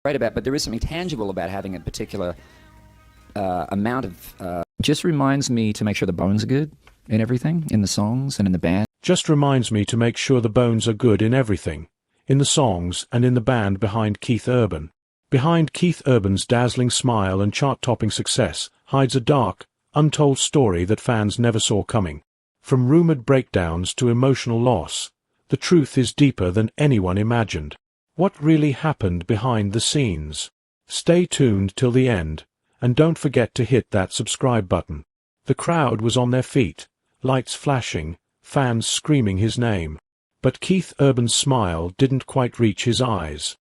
great about, but there is something tangible about having a particular amount of... Just reminds me to make sure the bones are good in everything, in the songs and in the band. Just reminds me to make sure the bones are good in everything, in the songs and in the band behind Keith Urban. Behind Keith Urban's dazzling smile and chart-topping success hides a dark, untold story that fans never saw coming. From rumored breakdowns to emotional loss, the truth is deeper than anyone imagined. What really happened behind the scenes? Stay tuned till the end, and don't forget to hit that subscribe button. The crowd was on their feet, lights flashing, fans screaming his name. But Keith Urban's smile didn't quite reach his eyes.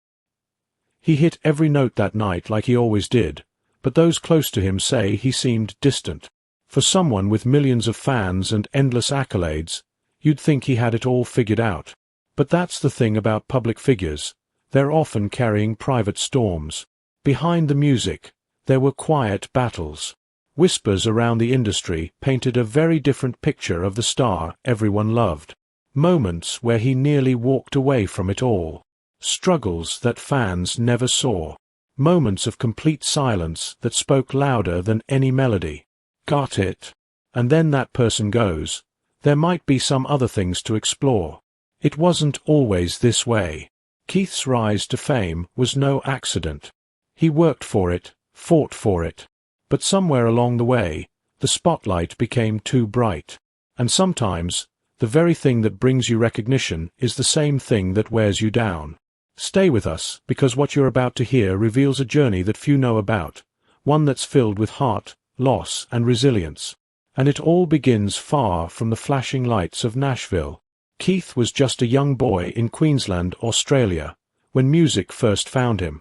He hit every note that night like he always did, but those close to him say he seemed distant. For someone with millions of fans and endless accolades, you'd think he had it all figured out. But that's the thing about public figures. They're often carrying private storms. Behind the music, there were quiet battles. Whispers around the industry painted a very different picture of the star everyone loved. Moments where he nearly walked away from it all. Struggles that fans never saw. Moments of complete silence that spoke louder than any melody. Got it. And then that person goes. There might be some other things to explore. It wasn't always this way. Keith's rise to fame was no accident. He worked for it, fought for it. But somewhere along the way, the spotlight became too bright. And sometimes, the very thing that brings you recognition is the same thing that wears you down. Stay with us, because what you're about to hear reveals a journey that few know about, one that's filled with heart, loss, and resilience. And it all begins far from the flashing lights of Nashville. Keith was just a young boy in Queensland, Australia, when music first found him.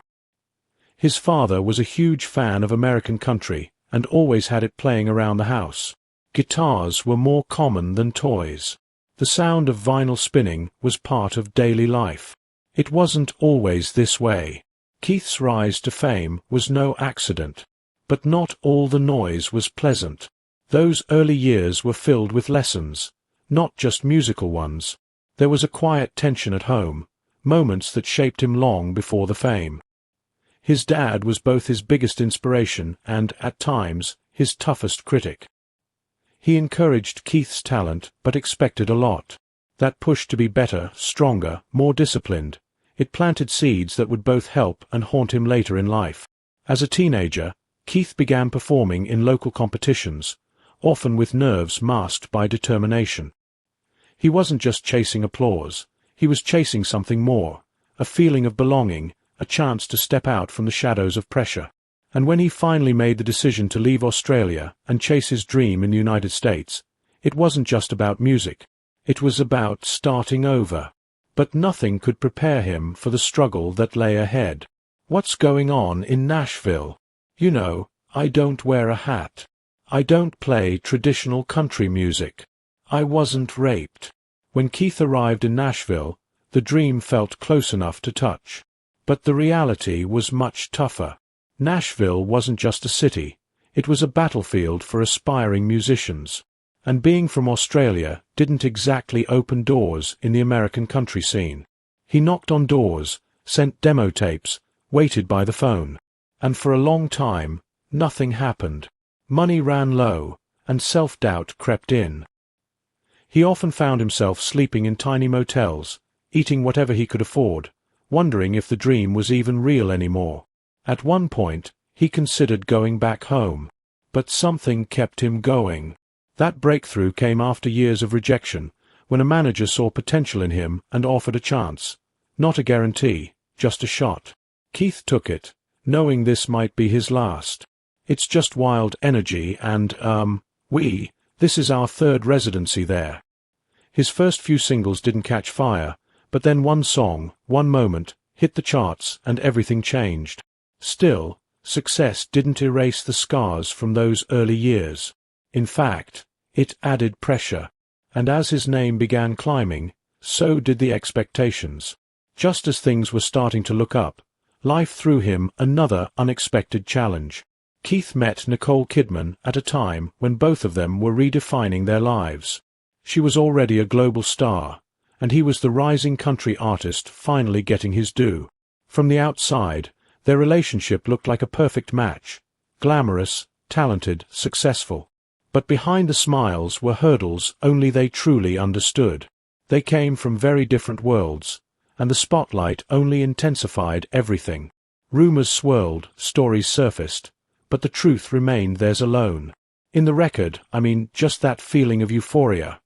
His father was a huge fan of American country, and always had it playing around the house. Guitars were more common than toys. The sound of vinyl spinning was part of daily life. It wasn't always this way. Keith's rise to fame was no accident. But not all the noise was pleasant. Those early years were filled with lessons, not just musical ones. There was a quiet tension at home, moments that shaped him long before the fame. His dad was both his biggest inspiration and, at times, his toughest critic. He encouraged Keith's talent, but expected a lot. That push to be better, stronger, more disciplined. It planted seeds that would both help and haunt him later in life. As a teenager, Keith began performing in local competitions, often with nerves masked by determination. He wasn't just chasing applause, he was chasing something more, a feeling of belonging, a chance to step out from the shadows of pressure. And when he finally made the decision to leave Australia and chase his dream in the United States, it wasn't just about music. It was about starting over. But nothing could prepare him for the struggle that lay ahead. What's going on in Nashville? You know, I don't wear a hat. I don't play traditional country music. I wasn't raped. When Keith arrived in Nashville, the dream felt close enough to touch. But the reality was much tougher. Nashville wasn't just a city, it was a battlefield for aspiring musicians. And being from Australia didn't exactly open doors in the American country scene. He knocked on doors, sent demo tapes, waited by the phone. And for a long time, nothing happened. Money ran low, and self-doubt crept in. He often found himself sleeping in tiny motels, eating whatever he could afford, wondering if the dream was even real anymore. At one point, he considered going back home. But something kept him going. That breakthrough came after years of rejection, when a manager saw potential in him and offered a chance. Not a guarantee, just a shot. Keith took it, knowing this might be his last. It's just wild energy and, this is our third residency there. His first few singles didn't catch fire, but then one song, one moment, hit the charts and everything changed. Still, success didn't erase the scars from those early years. In fact, it added pressure, and as his name began climbing, so did the expectations. Just as things were starting to look up, life threw him another unexpected challenge. Keith met Nicole Kidman at a time when both of them were redefining their lives. She was already a global star, and he was the rising country artist finally getting his due. From the outside, Their relationship looked like a perfect match. Glamorous, talented, successful. But behind the smiles were hurdles only they truly understood. They came from very different worlds, and the spotlight only intensified everything. Rumors swirled, stories surfaced, but the truth remained theirs alone. In the record, I mean, just that feeling of euphoria.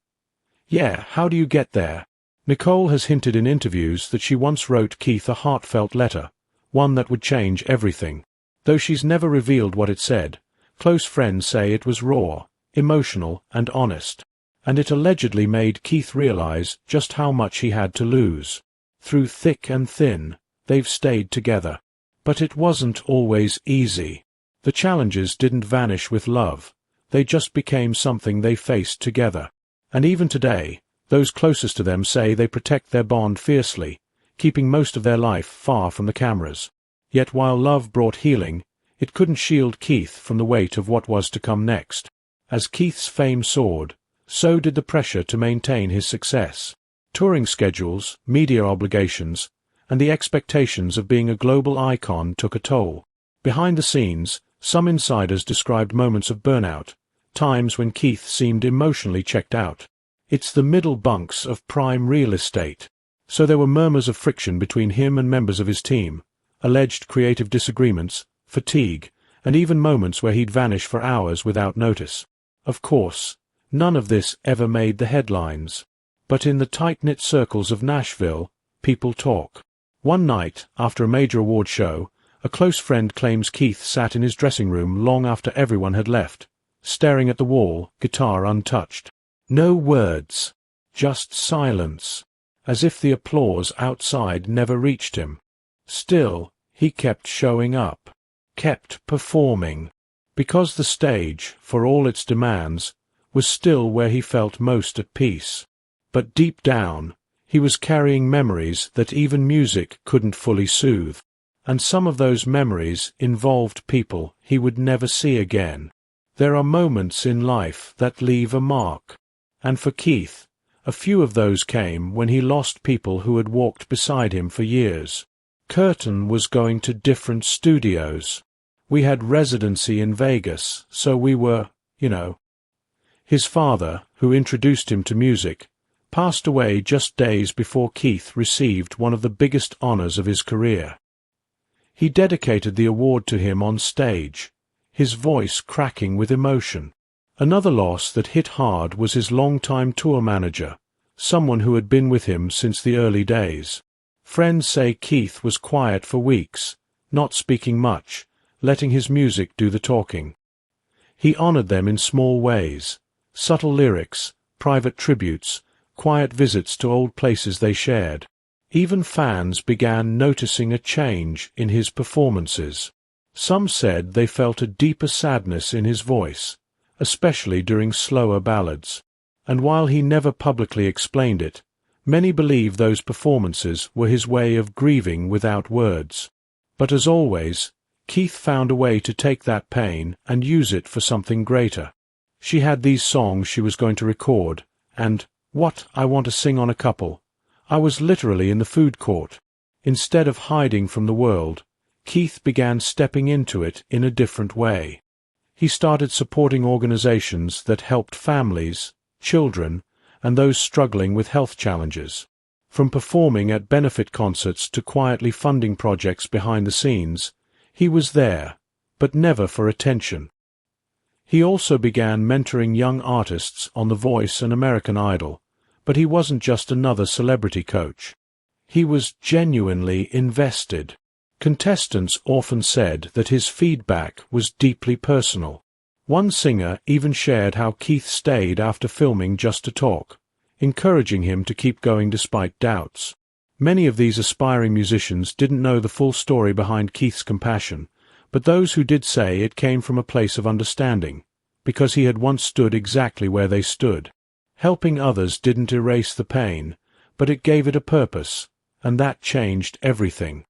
Yeah, how do you get there? Nicole has hinted in interviews that she once wrote Keith a heartfelt letter, one that would change everything. Though she's never revealed what it said, close friends say it was raw, emotional, and honest. And it allegedly made Keith realize just how much he had to lose. Through thick and thin, they've stayed together. But it wasn't always easy. The challenges didn't vanish with love. They just became something they faced together. And even today, those closest to them say they protect their bond fiercely, keeping most of their life far from the cameras. Yet while love brought healing, it couldn't shield Keith from the weight of what was to come next. As Keith's fame soared, so did the pressure to maintain his success. Touring schedules, media obligations, and the expectations of being a global icon took a toll. Behind the scenes, some insiders described moments of burnout, times when Keith seemed emotionally checked out. It's the middle bunks of prime real estate. So there were murmurs of friction between him and members of his team, alleged creative disagreements, fatigue, and even moments where he'd vanish for hours without notice. Of course, none of this ever made the headlines. But in the tight-knit circles of Nashville, people talk. One night, after a major award show, a close friend claims Keith sat in his dressing room long after everyone had left, staring at the wall, guitar untouched. No words, just silence, as if the applause outside never reached him. Still, he kept showing up, kept performing, because the stage, for all its demands, was still where he felt most at peace. But deep down, he was carrying memories that even music couldn't fully soothe. And some of those memories involved people he would never see again. There are moments in life that leave a mark. And for Keith, a few of those came when he lost people who had walked beside him for years. Curtin was going to different studios. We had residency in Vegas, so we were, His father, who introduced him to music, passed away just days before Keith received one of the biggest honors of his career. He dedicated the award to him on stage, his voice cracking with emotion. Another loss that hit hard was his longtime tour manager, someone who had been with him since the early days. Friends say Keith was quiet for weeks, not speaking much, letting his music do the talking. He honored them in small ways, subtle lyrics, private tributes, quiet visits to old places they shared. Even fans began noticing a change in his performances. Some said they felt a deeper sadness in his voice, especially during slower ballads. And while he never publicly explained it, many believe those performances were his way of grieving without words. But as always, Keith found a way to take that pain and use it for something greater. She had these songs she was going to record, and, I want to sing on a couple. I was literally in the food court. Instead of hiding from the world, Keith began stepping into it in a different way. He started supporting organizations that helped families, children, and those struggling with health challenges. From performing at benefit concerts to quietly funding projects behind the scenes, he was there, but never for attention. He also began mentoring young artists on The Voice and American Idol, but he wasn't just another celebrity coach. He was genuinely invested. Contestants often said that his feedback was deeply personal. One singer even shared how Keith stayed after filming just to talk, encouraging him to keep going despite doubts. Many of these aspiring musicians didn't know the full story behind Keith's compassion, but those who did say it came from a place of understanding, because he had once stood exactly where they stood. Helping others didn't erase the pain, but it gave it a purpose, and that changed everything.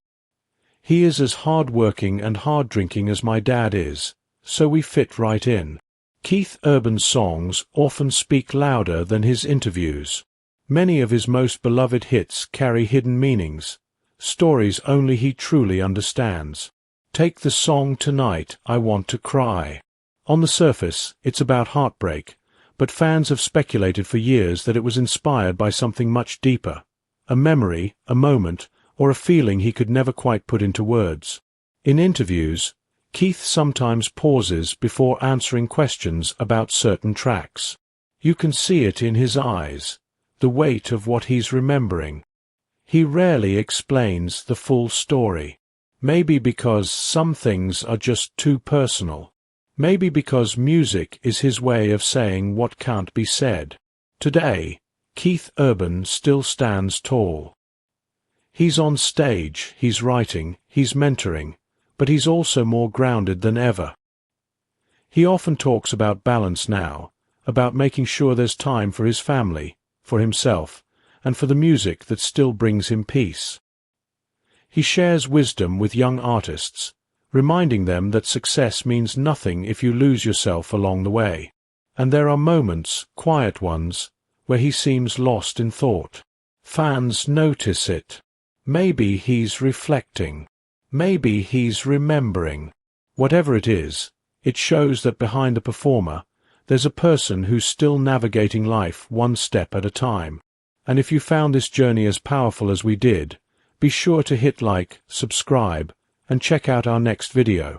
He is as hard-working and hard-drinking as my dad is, so we fit right in. Keith Urban's songs often speak louder than his interviews. Many of his most beloved hits carry hidden meanings, stories only he truly understands. Take the song Tonight, I Want to Cry. On the surface, it's about heartbreak, but fans have speculated for years that it was inspired by something much deeper. A memory, a moment, or a feeling he could never quite put into words. In interviews, Keith sometimes pauses before answering questions about certain tracks. You can see it in his eyes, the weight of what he's remembering. He rarely explains the full story. Maybe because some things are just too personal. Maybe because music is his way of saying what can't be said. Today, Keith Urban still stands tall. He's on stage, he's writing, he's mentoring, but he's also more grounded than ever. He often talks about balance now, about making sure there's time for his family, for himself, and for the music that still brings him peace. He shares wisdom with young artists, reminding them that success means nothing if you lose yourself along the way. And there are moments, quiet ones, where he seems lost in thought. Fans notice it. Maybe he's reflecting. Maybe he's remembering. Whatever it is, it shows that behind the performer, there's a person who's still navigating life one step at a time. And if you found this journey as powerful as we did, be sure to hit like, subscribe, and check out our next video.